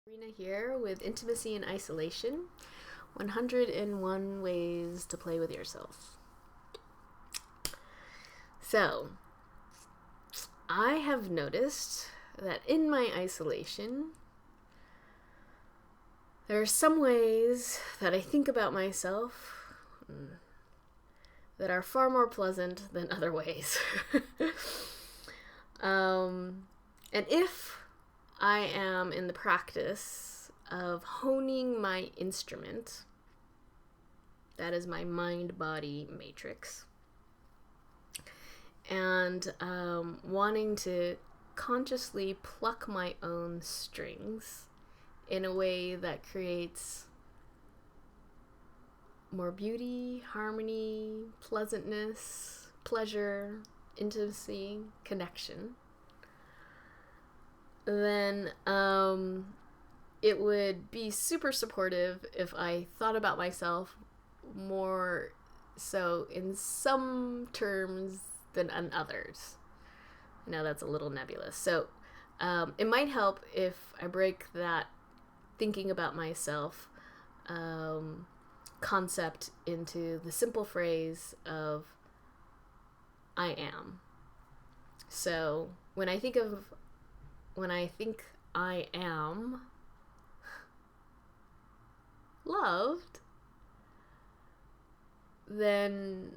Rena here with Intimacy and Isolation 101 Ways to Play with Yourself. So, I have noticed that in my isolation, there are some ways that I think about myself that are far more pleasant than other ways. And if I am in the practice of honing my instrument, that is my mind-body matrix, and wanting to consciously pluck my own strings in a way that creates more beauty, harmony, pleasantness, pleasure, intimacy, connection, then it would be super supportive if I thought about myself more so in some terms than in others. I know that's a little nebulous. So it might help if I break that thinking about myself concept into the simple phrase of I am. So when I think I am loved, then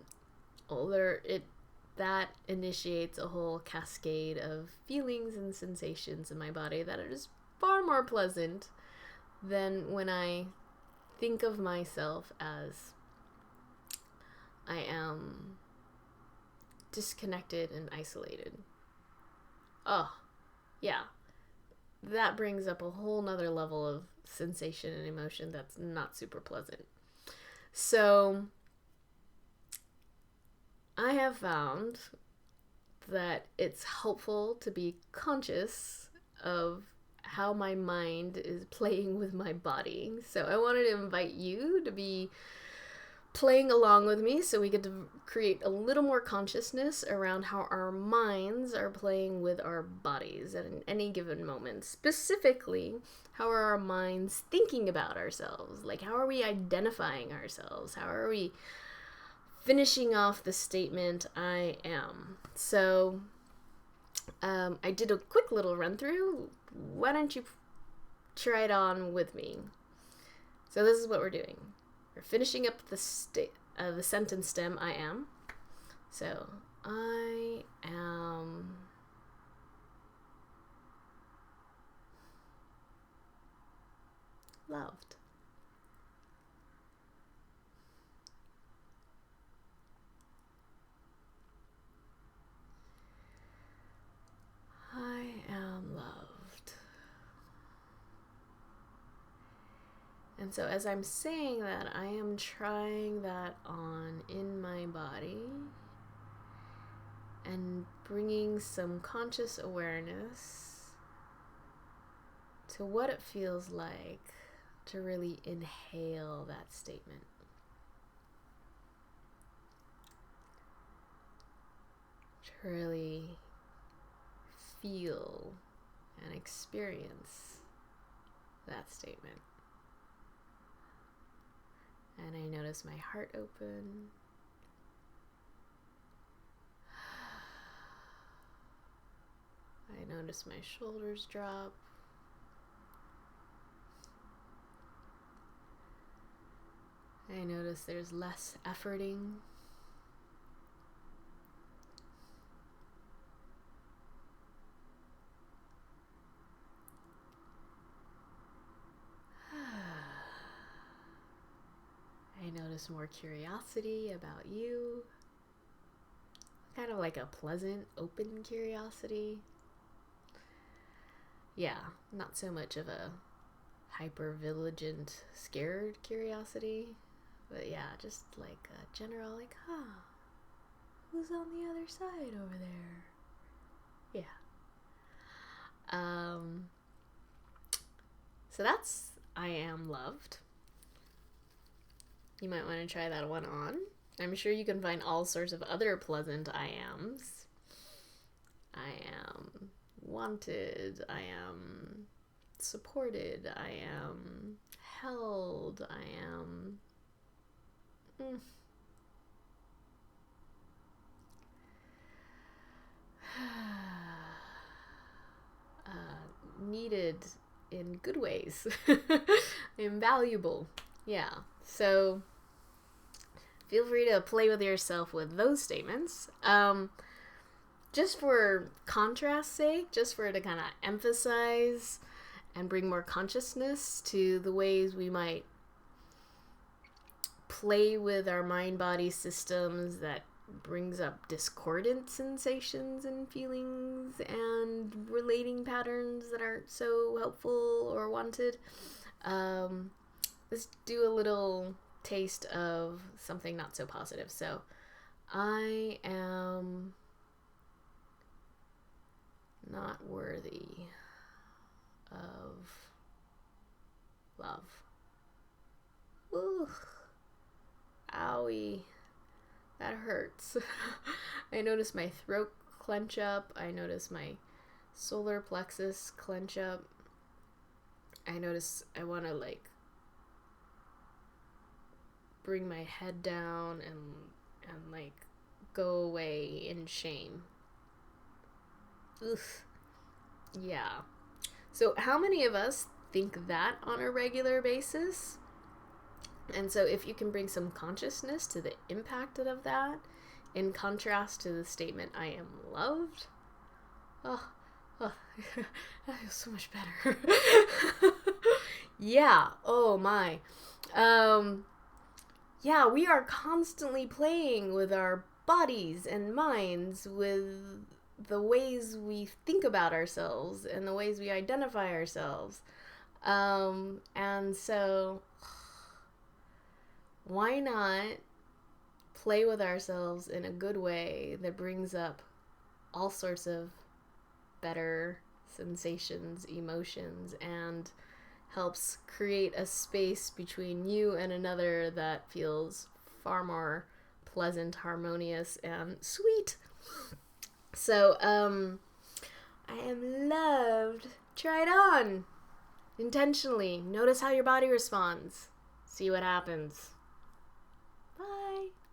that initiates a whole cascade of feelings and sensations in my body that are just far more pleasant than when I think of myself as I am disconnected and isolated. Oh, yeah. That brings up a whole nother level of sensation and emotion that's not super pleasant. So I have found that it's helpful to be conscious of how my mind is playing with my body. So I wanted to invite you to be playing along with me so we get to create a little more consciousness around how our minds are playing with our bodies at any given moment. Specifically, how are our minds thinking about ourselves? Like, how are we identifying ourselves? How are we finishing off the statement, I am? So I did a quick little run through. Why don't you try it on with me? So this is what we're doing. We're finishing up the sentence stem, I am. So, I am loved. I am loved. And so as I'm saying that, I am trying that on in my body and bringing some conscious awareness to what it feels like to really inhale that statement. To really feel and experience that statement. And I notice my heart open. I notice my shoulders drop. I notice there's less efforting. I notice more curiosity about you. Kind of like a pleasant, open curiosity. Yeah, not so much of a hyper-vigilant, scared curiosity. But yeah, just like a general, like, who's on the other side over there? Yeah. So that's I am loved. You might want to try that one on. I'm sure you can find all sorts of other pleasant I ams. I am wanted. I am supported, I am held, I am needed in good ways. Invaluable. Yeah. So feel free to play with yourself with those statements. Just for contrast's sake, just for it to kind of emphasize and bring more consciousness to the ways we might play with our mind-body systems that brings up discordant sensations and feelings and relating patterns that aren't so helpful or wanted. Let's do a little taste of something not so positive. So, I am not worthy of love. Ooh. Owie. That hurts. I notice my throat clench up. I notice my solar plexus clench up. I notice I want to bring my head down and go away in shame. Oof. Yeah. So how many of us think that on a regular basis? And so if you can bring some consciousness to the impact of that, in contrast to the statement, I am loved, that feels so much better. Yeah, oh my. Yeah, we are constantly playing with our bodies and minds, with the ways we think about ourselves and the ways we identify ourselves. And so why not play with ourselves in a good way that brings up all sorts of better sensations, emotions, and helps create a space between you and another that feels far more pleasant, harmonious, and sweet. So, I am loved. Try it on intentionally. Notice how your body responds. See what happens. Bye.